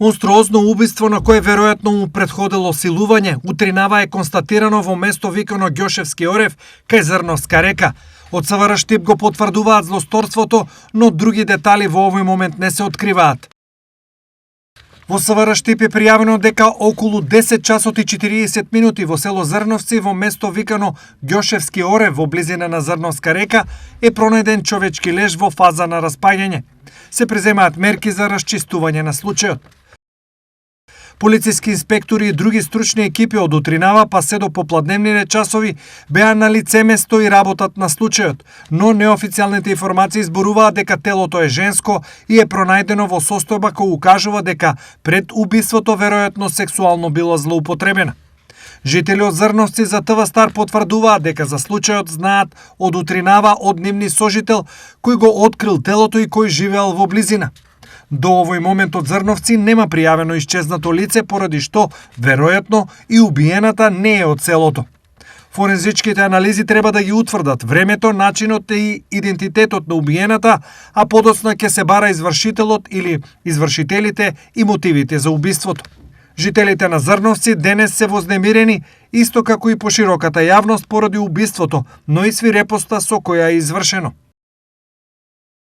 Монструозно убиство на кое веројатно му претходело силување, утринава е констатирано во место викано Ѓошевски орев, кај Зрновска река. Од СВР Штип го потврдуваат злосторството, но други детали во овој момент не се откриваат. Во СВР Штип е пријавено дека околу 10 часот и 40 минути во село Зрновци во место викано Ѓошевски орев во близина на Зрновска река е пронајден човечки леж во фаза на распаѓање. Се преземаат мерки за расчистување на случајот. Полициски инспектори и други стручни екипи од утринава па се до попладневните часови беа на лице место и работат на случајот, но неофицијалните информации зборуваат дека телото е женско и е пронајдено во состојба која укажува дека пред убиството веројатно сексуално било злоупотребена. Жители од Зрновци за ТВ Стар потврдуваат дека за случајот знаат од утринава од нивни сожител кој го открил телото и кој живеел во близина. До овој момент од Зрновци нема пријавено исчезнато лице, поради што, веројатно, и убиената не е од селото. Форензичките анализи треба да ги утврдат времето, начинот и идентитетот на убиената, а подоцна ќе се бара извршителот или извршителите и мотивите за убиството. Жителите на Зрновци денес се вознемирени, исто како и пошироката јавност поради убиството, но и свирепоста со која е извршено.